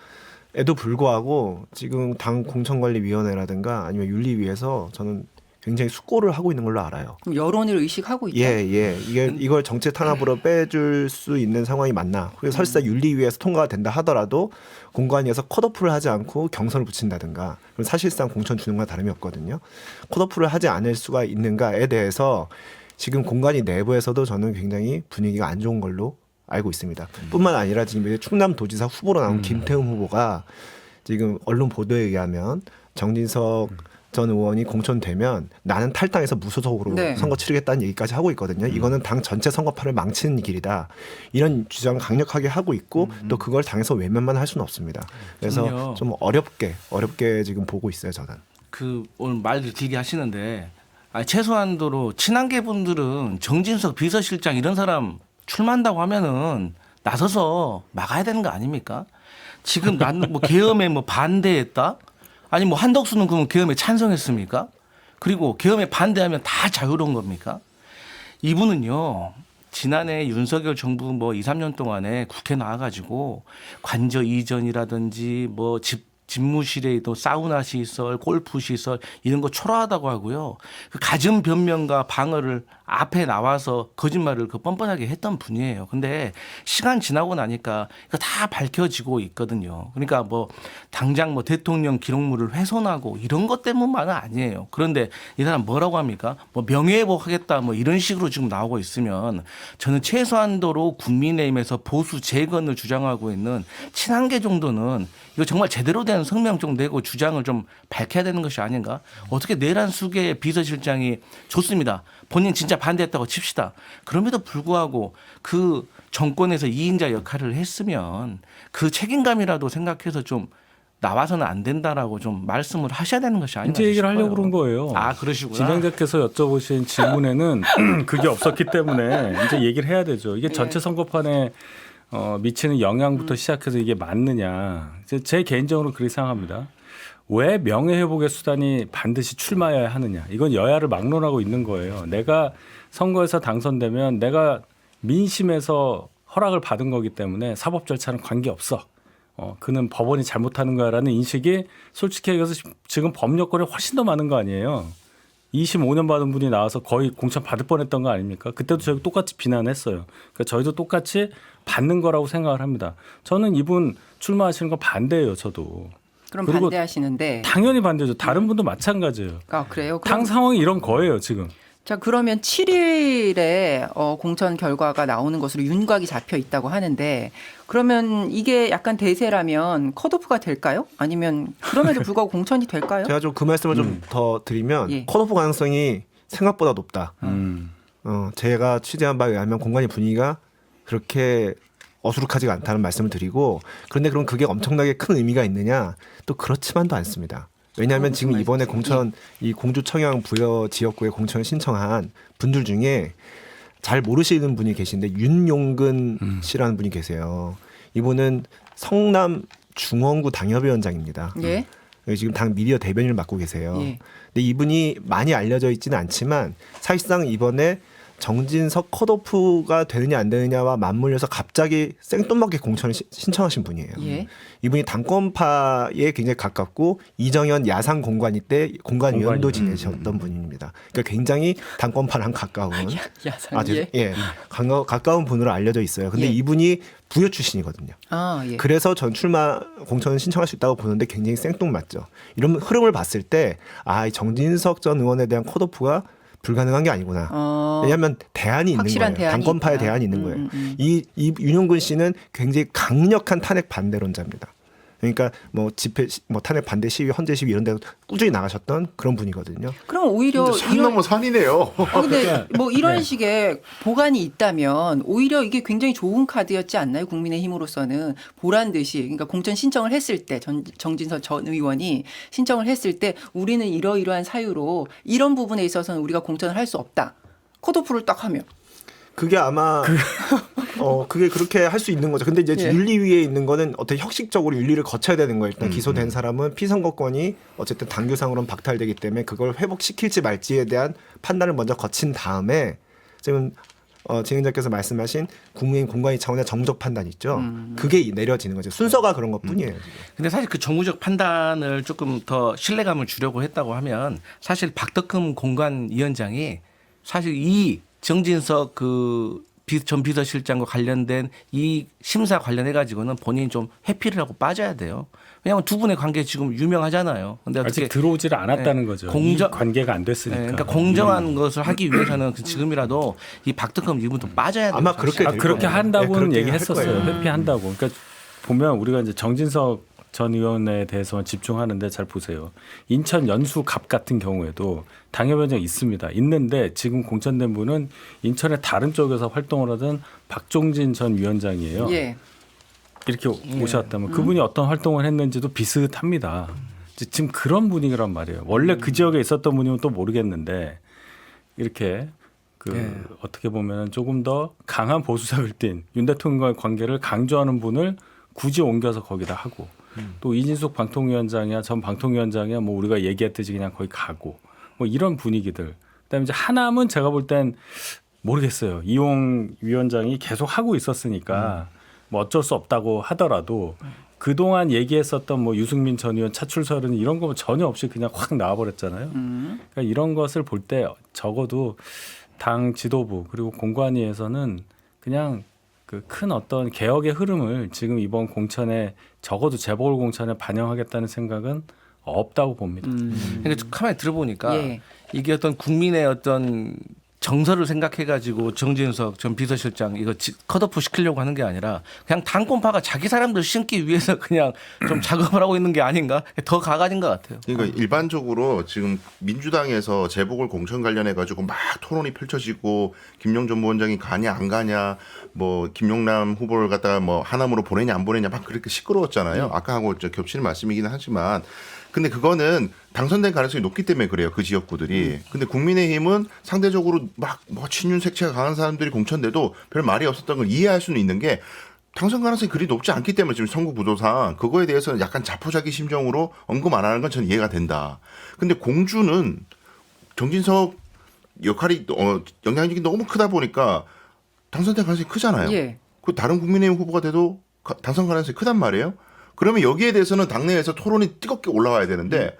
D: 에도 불구하고 지금 당 공천관리위원회라든가 아니면 윤리위에서 저는 굉장히 숙고를 하고 있는 걸로 알아요.
A: 그럼 여론을 의식하고 있다.
D: 예. 이걸 정치 탄압으로 빼줄 수 있는 상황이 맞나? 그래서 설사 윤리위에서 통과가 된다 하더라도 공관위에서 컷오프를 하지 않고 경선을 붙인다든가 그럼 사실상 공천 주는 거와 다름이 없거든요. 컷오프를 하지 않을 수가 있는가에 대해서 지금 공관위 내부에서도 저는 굉장히 분위기가 안 좋은 걸로 알고 있습니다. 뿐만 아니라 지금 충남도지사 후보로 나온 김태흠 후보가 지금 언론 보도에 의하면 정진석 전 의원이 공천되면 나는 탈당해서 무소속으로
A: 네.
D: 선거 치르겠다는 얘기까지 하고 있거든요. 이거는 당 전체 선거판을 망치는 길이다. 이런 주장을 강력하게 하고 있고 또 그걸 당에서 외면만 할 수는 없습니다. 그래서
B: 저는요.
D: 좀 어렵게 지금 보고 있어요. 저는.
B: 그 오늘 말들 길게 하시는데 최소한도로 친한계 분들은 정진석 비서실장 이런 사람 출마한다고 하면은 나서서 막아야 되는 거 아닙니까? 지금 나는 뭐 계엄에 뭐 반대했다? 아니 뭐 한덕수는 그러면 계엄에 찬성했습니까? 그리고 계엄에 반대하면 다 자유로운 겁니까? 이분은요. 지난해 윤석열 정부 뭐 2, 3년 동안에 국회 나와가지고 관저 이전이라든지 뭐 집무실에도 사우나 시설, 골프 시설 이런 거 초라하다고 하고요. 그 가진 변명과 방어를 앞에 나와서 거짓말을 그 뻔뻔하게 했던 분이에요. 근데 시간 지나고 나니까 이거 다 밝혀지고 있거든요. 그러니까 뭐 당장 뭐 대통령 기록물을 훼손하고 이런 것 때문만은 아니에요. 그런데 이 사람 뭐라고 합니까? 뭐 명예회복하겠다 뭐 이런 식으로 지금 나오고 있으면 저는 최소한도로 국민의힘에서 보수 재건을 주장하고 있는 친한계 정도는 이거 정말 제대로 된 성명 좀 내고 주장을 좀 밝혀야 되는 것이 아닌가? 어떻게 내란 수계 비서실장이 좋습니다. 본인 진짜 반대했다고 칩시다. 그럼에도 불구하고 그 정권에서 2인자 역할을 했으면 그 책임감이라도 생각해서 좀 나와서는 안 된다라고 좀 말씀을 하셔야 되는 것이 아닌가
E: 이제 얘기를
B: 싶어요.
E: 하려고 그런 거예요.
B: 아, 그러시구나.
E: 진행자께서 여쭤보신 질문에는 그게 없었기 때문에 이제 얘기를 해야 되죠. 이게 전체 선거판에 미치는 영향부터 시작해서 이게 맞느냐. 제 개인적으로 그렇게 생각합니다. 왜 명예회복의 수단이 반드시 출마해야 하느냐. 이건 여야를 막론하고 있는 거예요. 내가 선거에서 당선되면 내가 민심에서 허락을 받은 거기 때문에 사법 절차는 관계없어. 그는 법원이 잘못하는 거야라는 인식이 솔직히 얘기해서 지금 법률권이 훨씬 더 많은 거 아니에요. 25년 받은 분이 나와서 거의 공천 받을 뻔했던 거 아닙니까? 그때도 저희 똑같이 비난했어요. 그러니까 저희도 똑같이 받는 거라고 생각을 합니다. 저는 이분 출마하시는 거 반대예요. 저도.
A: 그럼
E: 그리고
A: 반대하시는데.
E: 당연히 반대죠. 다른 분도 마찬가지예요.
A: 아, 그래요?
E: 당 상황이 이런 거예요. 지금.
A: 자, 그러면 7일에 공천 결과가 나오는 것으로 윤곽이 잡혀 있다고 하는데 그러면 이게 약간 대세라면 컷오프가 될까요? 아니면 그럼에도 불구하고 공천이 될까요?
D: 제가 좀 그 말씀을 좀 더 드리면
A: 예.
D: 컷오프 가능성이 생각보다 높다.
E: 음.
D: 제가 취재한 바에 의하면 공간의 분위기가 그렇게 어수룩하지가 않다는 말씀을 드리고 그런데 그럼 그게 엄청나게 큰 의미가 있느냐? 또 그렇지만도 않습니다. 왜냐하면 지금 이번에 공천 이 공주 청양 부여 지역구에 공천을 신청한 분들 중에 잘 모르시는 분이 계신데 윤용근 씨라는 분이 계세요. 이분은 성남 중원구 당협위원장입니다.
A: 예.
D: 지금 당 미디어 대변인을 맡고 계세요.
A: 예.
D: 근데 이분이 많이 알려져 있지는 않지만 사실상 이번에 정진석 컷오프가 되느냐 안 되느냐와 맞물려서 갑자기 생뚱맞게 공천을 신청하신 분이에요.
A: 예.
D: 이분이 당권파에 굉장히 가깝고 이정현 야상 공관위 때 공관위원도 지내셨던 분입니다. 그러니까 굉장히 당권파랑 가까운
A: 야상.
D: 아주 가까운 분으로 알려져 있어요. 근데
A: 예.
D: 이분이 부여 출신이거든요.
A: 아, 예.
D: 그래서 전 출마 공천을 신청할 수 있다고 보는데 굉장히 생뚱맞죠. 이런 흐름을 봤을 때 이 정진석 전 의원에 대한 컷오프가 불가능한 게 아니구나. 왜냐하면 대안이 있는
A: 확실한
D: 거예요.
A: 대안이
D: 당권파에
A: 있다.
D: 대안이 있는 거예요. 이 윤용근 씨는 굉장히 강력한 탄핵 반대론자입니다. 그러니까 뭐 집회, 뭐 탄핵 반대 시위, 헌재 시위 이런 데도 꾸준히 나가셨던 그런 분이거든요.
A: 그럼 오히려
C: 산 넘어 산이네요.
A: 근데 뭐 이런 식의 보관이 있다면 오히려 이게 굉장히 좋은 카드였지 않나요? 국민의힘으로서는 보란 듯이 그러니까 공천 신청을 했을 때 정진석 전 의원이 신청을 했을 때 우리는 이러이러한 사유로 이런 부분에 있어서는 우리가 공천을 할 수 없다. 컷오프를 딱 하면.
D: 그게 아마 그게 그렇게 할 수 있는 거죠. 근데 이제
A: 예.
D: 윤리위에 있는 거는 어떻게 형식적으로 윤리를 거쳐야 되는 거예요. 일단 기소된 사람은 피선거권이 어쨌든 당규상으로는 박탈되기 때문에 그걸 회복시킬지 말지에 대한 판단을 먼저 거친 다음에 지금 진행자께서 말씀하신 국민의힘 공관위 차원의 정무적 판단 있죠. 그게 내려지는 거죠. 순서가 그런 것뿐이에요. 지금.
B: 근데 사실 그 정무적 판단을 조금 더 신뢰감을 주려고 했다고 하면 사실 박덕흠 공관위원장이 사실 이 정진석 전 비서실장과 관련된 이 심사 관련해 가지고는 본인이 좀 회피를 하고 빠져야 돼요. 왜냐하면 두 분의 관계 지금 유명하잖아요. 근데
E: 아직
B: 어떻게
E: 들어오지를 않았다는 거죠. 이 관계가 안 됐으니까.
B: 그러니까 공정한 것을 하기 위해서는 지금이라도 이 박덕흠 이분도 빠져야 돼요.
D: 아마 그렇게 될
E: 그렇게
D: 거예요.
E: 한다고는
D: 그렇게
E: 얘기했었어요.
D: 할 거예요.
E: 회피한다고. 그러니까 보면 우리가 이제 정진석 전 의원에 대해서 집중하는데 잘 보세요. 인천 연수갑 같은 경우에도 당협위원장이 있습니다. 있는데 지금 공천된 분은 인천의 다른 쪽에서 활동을 하던 박종진 전 위원장이에요.
A: 예.
E: 이렇게 오셨다면 그분이 어떤 활동을 했는지도 비슷합니다. 지금 그런 분위기란 말이에요. 원래 그 지역에 있었던 분이면 또 모르겠는데 이렇게 어떻게 보면 조금 더 강한 보수색을 띤 윤 대통령과의 관계를 강조하는 분을 굳이 옮겨서 거기다 하고 또 이진숙 방통위원장이야 전 방통위원장이야 뭐 우리가 얘기했듯이 그냥 거기 가고 뭐 이런 분위기들. 그다음에 이제 하남은 제가 볼 땐 모르겠어요. 이용 위원장이 계속 하고 있었으니까 뭐 어쩔 수 없다고 하더라도 그동안 얘기했었던 뭐 유승민 전 의원 차출설은 이런 거 전혀 없이 그냥 확 나와버렸잖아요. 그러니까 이런 것을 볼 때 적어도 당 지도부 그리고 공관위에서는 그냥 그 큰 어떤 개혁의 흐름을 지금 이번 공천에 적어도 재보궐 공천에 반영하겠다는 생각은 없다고 봅니다.
B: 그러니까 가만히 들어보니까
A: 예.
B: 이게 어떤 국민의 어떤 정서를 생각해가지고 정진석 전 비서실장 이거 컷오프 시키려고 하는 게 아니라 그냥 당권파가 자기 사람들 심기 위해서 그냥 좀 작업을 하고 있는 게 아닌가 더 가가진 것 같아요.
C: 그러니까 일반적으로 지금 민주당에서 재보궐 공천 관련해 가지고 막 토론이 펼쳐지고 김용 전 부원장이 가냐 안 가냐 뭐 김용남 후보를 갖다가 뭐 하남으로 보내냐 안 보내냐 막 그렇게 시끄러웠잖아요. 아까하고 겹치는 말씀이긴 하지만 근데 그거는 당선될 가능성이 높기 때문에 그래요. 그 지역구들이. 근데 국민의힘은 상대적으로 막 뭐 친윤 색채가 강한 사람들이 공천돼도 별 말이 없었던 걸 이해할 수는 있는 게 당선 가능성이 그리 높지 않기 때문에 지금 선거 구도상 그거에 대해서는 약간 자포자기 심정으로 언급 안 하는 건 저는 이해가 된다. 근데 공주는 정진석 역할이 영향력이 너무 크다 보니까 당선될 가능성이 크잖아요.
A: 예.
C: 그 다른 국민의힘 후보가 돼도 당선 가능성이 크단 말이에요. 그러면 여기에 대해서는 당내에서 토론이 뜨겁게 올라와야 되는데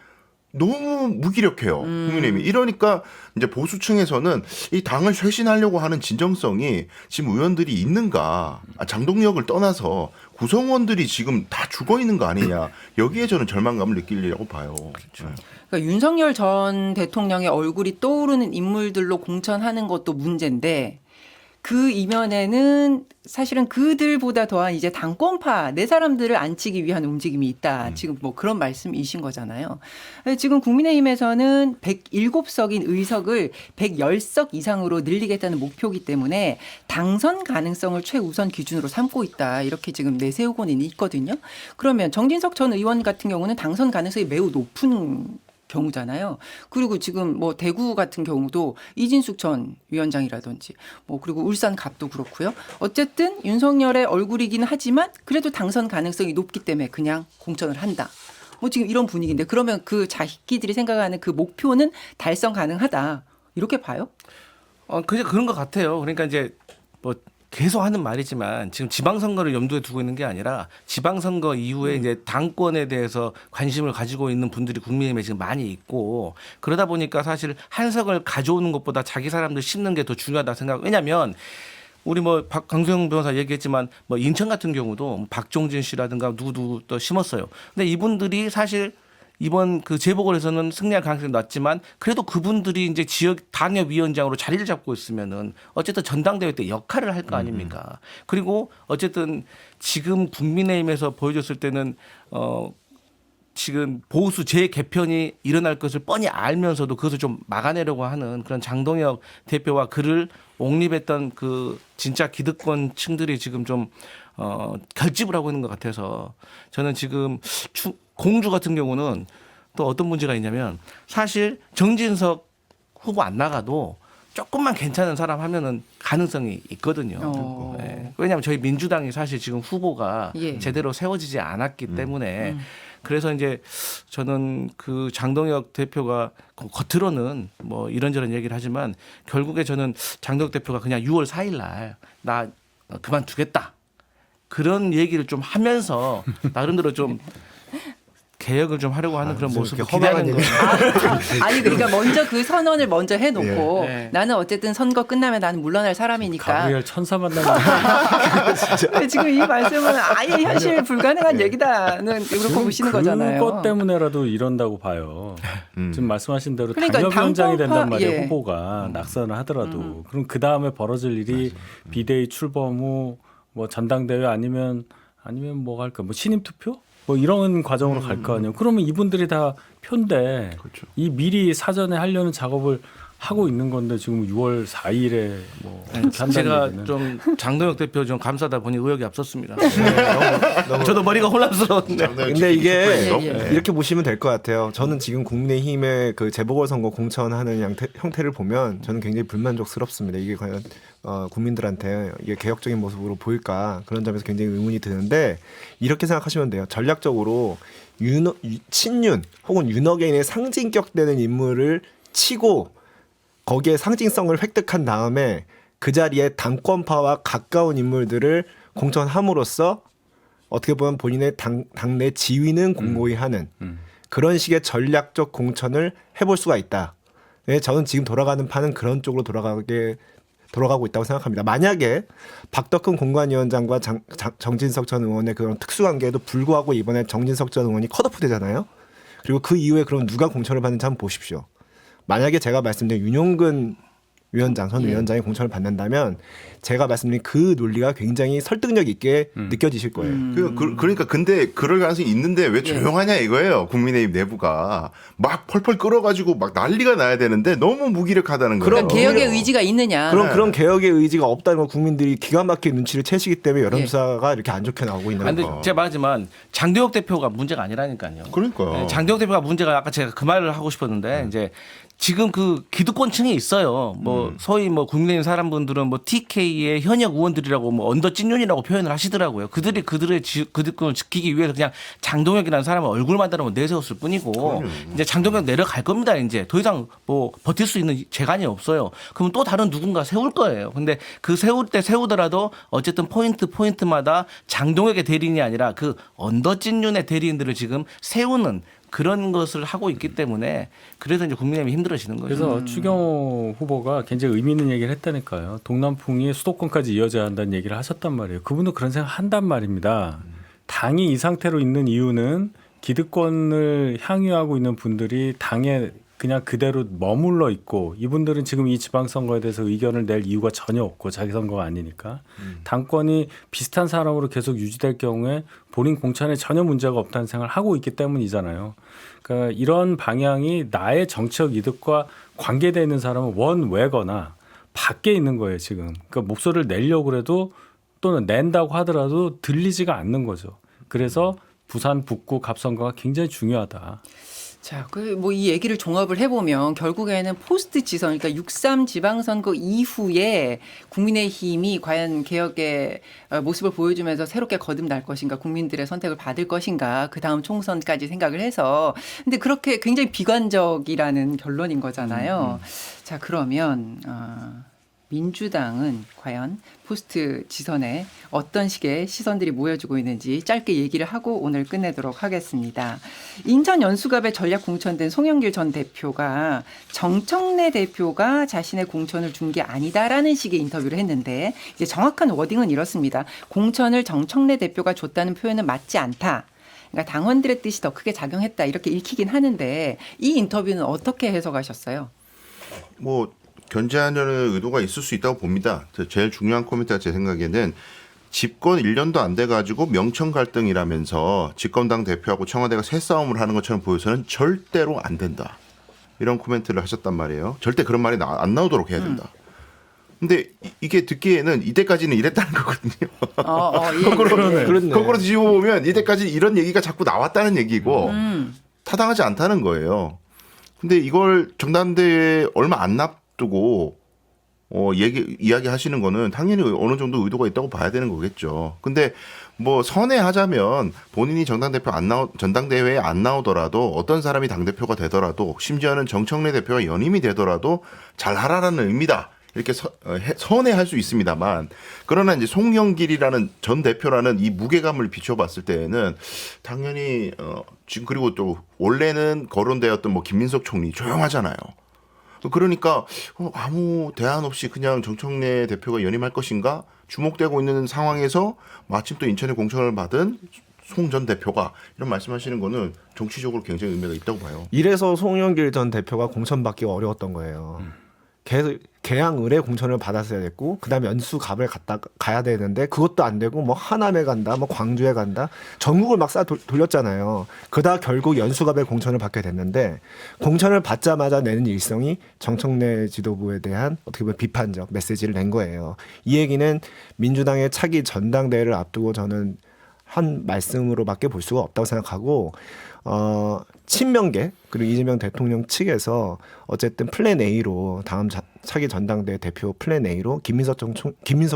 C: 너무 무기력해요. 국민의힘이. 이러니까 이제 보수층에서는 이 당을 쇄신하려고 하는 진정성이 지금 의원들이 있는가. 장동력을 떠나서 구성원들이 지금 다 죽어 있는 거 아니냐. 여기에 저는 절망감을 느끼려고 봐요. 그렇죠.
A: 그러니까 윤석열 전 대통령의 얼굴이 떠오르는 인물들로 공천하는 것도 문제인데 그 이면에는 사실은 그들보다 더한 이제 당권파 내 사람들을 앉히기 위한 움직임이 있다. 지금 뭐 그런 말씀이신 거잖아요. 지금 국민의힘에서는 107석인 의석을 110석 이상으로 늘리겠다는 목표이기 때문에 당선 가능성을 최우선 기준으로 삼고 있다. 이렇게 지금 내세우고는 있거든요. 그러면 정진석 전 의원 같은 경우는 당선 가능성이 매우 높은 경우잖아요. 그리고 지금 뭐 대구 같은 경우도 이진숙 전 위원장이라든지 뭐 그리고 울산 갑도 그렇고요. 어쨌든 윤석열의 얼굴이긴 하지만 그래도 당선 가능성이 높기 때문에 그냥 공천을 한다. 뭐 지금 이런 분위기인데 그러면 그 자기들이 생각하는 그 목표는 달성 가능하다. 이렇게 봐요?
B: 그냥 그런 것 같아요. 그러니까 이제 뭐 계속 하는 말이지만 지금 지방선거를 염두에 두고 있는 게 아니라 지방선거 이후에 이제 당권에 대해서 관심을 가지고 있는 분들이 국민의힘에 지금 많이 있고 그러다 보니까 사실 한석을 가져오는 것보다 자기 사람들 심는 게 더 중요하다 생각. 왜냐하면 우리 뭐 강수영 변호사 얘기했지만 뭐 인천 같은 경우도 박종진 씨라든가 누구 또 심었어요. 근데 이분들이 사실 이번 그 재보궐에서는 승리할 가능성이 낮지만 그래도 그분들이 이제 지역 당협위원장으로 자리를 잡고 있으면은 어쨌든 전당대회 때 역할을 할 거 아닙니까? 그리고 어쨌든 지금 국민의힘에서 보여줬을 때는 지금 보수 재개편이 일어날 것을 뻔히 알면서도 그것을 좀 막아내려고 하는 그런 장동혁 대표와 그를 옹립했던 그 진짜 기득권 층들이 지금 좀 결집을 하고 있는 것 같아서 저는 지금 공주 같은 경우는 또 어떤 문제가 있냐면 사실 정진석 후보 안 나가도 조금만 괜찮은 사람 하면은 가능성이 있거든요. 네. 왜냐하면 저희 민주당이 사실 지금 후보가 제대로 세워지지 않았기 때문에 그래서 이제 저는 그 장동혁 대표가 겉으로는 뭐 이런저런 얘기를 하지만 결국에 저는 장동혁 대표가 그냥 6월 4일 날 나 그만두겠다. 그런 얘기를 좀 하면서 나름대로 좀 개혁을 좀 하려고 하는 그런 모습을 기대하는 거예요.
A: 아니 그러니까 먼저 그 선언을 먼저 해놓고
B: 네.
A: 나는 어쨌든 선거 끝나면 나는 물러날 사람이니까.
E: 가브리엘 천사 만나는
A: 지금 이 말씀은 아예 현실 불가능한 얘기다는 그렇게 보시는 거잖아요.
E: 그것 때문에라도 이런다고 봐요. 지금 말씀하신 대로
A: 그러니까
E: 당협위원장이 된단 말이에요.
A: 예.
E: 후보가 낙선을 하더라도. 그럼 그 다음에 벌어질 일이 비대위 출범 후 뭐 전당대회 아니면 뭐 할까 뭐 신임 투표? 뭐 이런 과정으로 갈 거 아니에요. 그러면 이분들이 다 표인데
C: 그렇죠.
E: 이 미리 사전에 하려는 작업을 하고 있는 건데 지금 6월 4일에 뭐
B: 제가
E: 얘기는.
B: 좀 장동혁 대표 좀 감싸다 보니 의욕이 앞섰습니다. 저도 머리가 혼란스러운데.
D: 근데 이게
A: 예.
D: 이렇게 보시면 될 것 같아요. 저는 지금 국민의힘의 그 재보궐선거 공천하는 형태를 보면 저는 굉장히 불만족스럽습니다. 이게 과연 국민들한테 이게 개혁적인 모습으로 보일까 그런 점에서 굉장히 의문이 드는데 이렇게 생각하시면 돼요. 전략적으로 친윤 혹은 윤핵관의 상징격 되는 인물을 치고 거기에 상징성을 획득한 다음에 그 자리에 당권파와 가까운 인물들을 공천함으로써 어떻게 보면 본인의 당내 지위는 공고히 하는 그런 식의 전략적 공천을 해볼 수가 있다. 네, 저는 지금 돌아가는 판은 그런 쪽으로 돌아가고 있다고 생각합니다. 만약에 박덕흠 공관위원장과 정진석 전 의원의 그런 특수관계에도 불구하고 이번에 정진석 전 의원이 컷오프 되잖아요. 그리고 그 이후에 그럼 누가 공천을 받는지 한번 보십시오. 만약에 제가 말씀드린 윤용근 위원장, 전 위원장이 공천을 받는다면 제가 말씀드린 그 논리가 굉장히 설득력 있게 느껴지실 거예요.
C: 그러니까 근데 그럴 가능성이 있는데 왜 조용하냐 이거예요. 국민의힘 내부가 막 펄펄 끓어가지고 막 난리가 나야 되는데 너무 무기력하다는 거예요.
A: 그러니까 개혁의 의지가 있느냐.
D: 그런 개혁의 의지가 없다는 걸 국민들이 기가 막히게 눈치를 채시기 때문에 여론조사가 이렇게 안 좋게 나오고 있는
B: 근데
D: 거예요.
B: 제가 말하지만 장동혁 대표가 문제가 아니라니까요.
C: 그러니까요.
B: 네, 장동혁 대표가 문제가 아까 제가 그 말을 하고 싶었는데 이제 지금 그 기득권층이 있어요. 뭐 소위 뭐 국민의힘 사람분들은 뭐 TK의 현역 의원들이라고 뭐 언더 찐윤이라고 표현을 하시더라고요. 그들이 그들의 기득권을 지키기 위해서 그냥 장동혁이라는 사람을 얼굴만으로 내세웠을 뿐이고 이제 장동혁 내려갈 겁니다. 이제 더 이상 뭐 버틸 수 있는 재간이 없어요. 그러면 또 다른 누군가 세울 거예요. 근데 그 세울 때 세우더라도 어쨌든 포인트마다 장동혁의 대리인이 아니라 그 언더 찐윤의 대리인들을 지금 세우는 그런 것을 하고 있기 때문에 그래서 이제 국민의힘이 힘들어지는 거죠.
E: 그래서 추경호 후보가 굉장히 의미 있는 얘기를 했다니까요. 동남풍이 수도권까지 이어져야 한다는 얘기를 하셨단 말이에요. 그분도 그런 생각 한단 말입니다. 당이 이 상태로 있는 이유는 기득권을 향유하고 있는 분들이 당에 그냥 그대로 머물러 있고 이분들은 지금 이 지방선거에 대해서 의견을 낼 이유가 전혀 없고 자기 선거가 아니니까 당권이 비슷한 사람으로 계속 유지될 경우에 본인 공천에 전혀 문제가 없다는 생각을 하고 있기 때문이잖아요. 그러니까 이런 방향이 나의 정치적 이득과 관계되어 있는 사람은 원외거나 밖에 있는 거예요 지금. 그러니까 목소리를 내려고 해도 또는 낸다고 하더라도 들리지가 않는 거죠. 그래서 부산 북구 갑선거가 굉장히 중요하다.
A: 자, 뭐 이 얘기를 종합을 해보면 결국에는 포스트 지선, 그러니까 6.3 지방선거 이후에 국민의힘이 과연 개혁의 모습을 보여주면서 새롭게 거듭날 것인가, 국민들의 선택을 받을 것인가, 그 다음 총선까지 생각을 해서. 근데 그렇게 굉장히 비관적이라는 결론인 거잖아요. 자, 그러면 민주당은 과연 포스트 지선에 어떤 식의 시선들이 모여지고 있는지 짧게 얘기를 하고 오늘 끝내도록 하겠습니다. 인천 연수갑에 전략 공천된 송영길 전 대표가 정청래 대표가 자신의 공천을 준 게 아니다라는 식의 인터뷰를 했는데 이제 정확한 워딩은 이렇습니다. 공천을 정청래 대표가 줬다는 표현은 맞지 않다. 그러니까 당원들의 뜻이 더 크게 작용했다 이렇게 읽히긴 하는데 이 인터뷰는 어떻게 해석하셨어요?
C: 뭐 견제하려는 의도가 있을 수 있다고 봅니다. 제일 중요한 코멘트가 제 생각에는 집권 1년도 안 돼가지고 명청 갈등이라면서 집권당 대표하고 청와대가 새싸움을 하는 것처럼 보여서는 절대로 안 된다. 이런 코멘트를 하셨단 말이에요. 절대 그런 말이 안 나오도록 해야 된다. 근데 이게 듣기에는 이때까지는 이랬다는 거거든요.
A: 예.
C: 거꾸로 뒤집어 보면 이때까지 이런 얘기가 자꾸 나왔다는 얘기고 타당하지 않다는 거예요. 근데 이걸 정당대회에 얼마 안 앞두고 이야기하시는 거는 당연히 어느 정도 의도가 있다고 봐야 되는 거겠죠. 근데 뭐 선회하자면 본인이 전당대회에 안 나오더라도 어떤 사람이 당대표가 되더라도 심지어는 정청래 대표가 연임이 되더라도 잘하라는 의미다. 이렇게 선회할 수 있습니다만 그러나 이제 송영길이라는 전 대표라는 이 무게감을 비춰봤을 때에는 당연히 지금 그리고 또 원래는 거론되었던 뭐 김민석 총리 조용하잖아요. 그러니까 아무 대안 없이 그냥 정청래 대표가 연임할 것인가 주목되고 있는 상황에서 마침 또 인천에 공천을 받은 송 전 대표가 이런 말씀하시는 거는 정치적으로 굉장히 의미가 있다고 봐요.
D: 이래서 송영길 전 대표가 공천받기가 어려웠던 거예요. 계양 의뢰 공천을 받았어야 됐고 그다음에 연수갑을 가야 되는데 그것도 안 되고 뭐 하남에 간다 뭐 광주에 간다 전국을 막 돌렸잖아요. 그러다 결국 연수갑의 공천을 받게 됐는데 공천을 받자마자 내는 일성이 정청래 지도부에 대한 어떻게 보면 비판적 메시지를 낸 거예요. 이 얘기는 민주당의 차기 전당대회를 앞두고 저는 한 말씀으로밖에 볼 수가 없다고 생각하고 친명계 그리고 이재명 대통령 측에서 어쨌든 플랜 A로 다음 차기 전당대회 대표 플랜 A로 김민석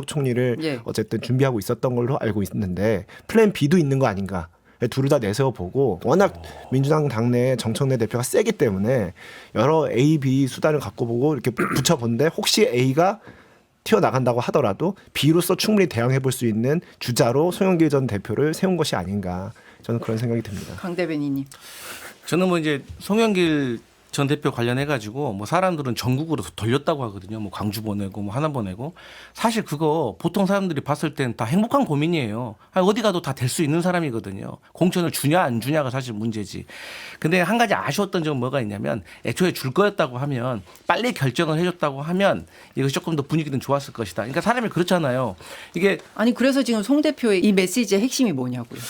D: 총리를
A: 예.
D: 어쨌든 준비하고 있었던 걸로 알고 있는데 플랜 B도 있는 거 아닌가? 둘을 다 내세워 보고 워낙 민주당 당내에 정청래 대표가 세기 때문에 여러 A, B 수단을 갖고 보고 이렇게 붙여본데 혹시 A가 튀어나간다고 하더라도 B로서 충분히 대응해 볼 수 있는 주자로 송영길 전 대표를 세운 것이 아닌가 저는 그런 생각이 듭니다.
A: 강 대변인님.
B: 저는 뭐 이제 송영길 전 대표 관련해 가지고 뭐 사람들은 전국으로 돌렸다고 하거든요. 뭐 광주 보내고 뭐 하남 보내고 사실 그거 보통 사람들이 봤을 땐 다 행복한 고민이에요. 어디 가도 다 될 수 있는 사람이거든요. 공천을 주냐 안 주냐가 사실 문제지. 근데 한 가지 아쉬웠던 점은 뭐가 있냐면 애초에 줄 거였다고 하면 빨리 결정을 해줬다고 하면 이것이 조금 더 분위기는 좋았을 것이다. 그러니까 사람이 그렇잖아요. 이게
A: 아니 그래서 지금 송 대표의 이 메시지의 핵심이 뭐냐고요.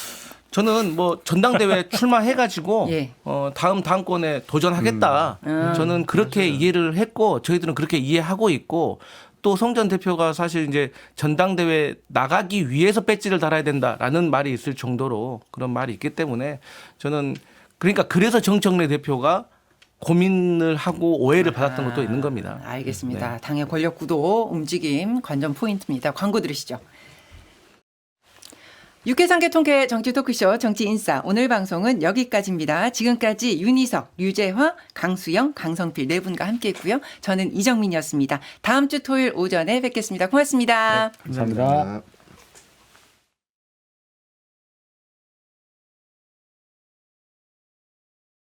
B: 저는 뭐 전당대회 출마해가지고
A: 예.
B: 다음 당권에 도전하겠다. 저는 그렇게 이해를 했고 저희들은 그렇게 이해하고 있고 또 송 전 대표가 사실 이제 전당대회 나가기 위해서 배지를 달아야 된다라는 말이 있을 정도로 그런 말이 있기 때문에 저는 그러니까 그래서 정청래 대표가 고민을 하고 오해를 받았던 것도 있는 겁니다.
A: 알겠습니다.
B: 네.
A: 당의 권력 구도 움직임 관전 포인트입니다. 광고 들으시죠. 육회상계 통계 정치 토크쇼 정치인싸 오늘 방송은 여기까지입니다. 지금까지 윤희석, 류재화, 강수영, 강성필 네 분과 함께했고요. 저는 이정민이었습니다. 다음 주 토요일 오전에 뵙겠습니다. 고맙습니다.
E: 감사합니다.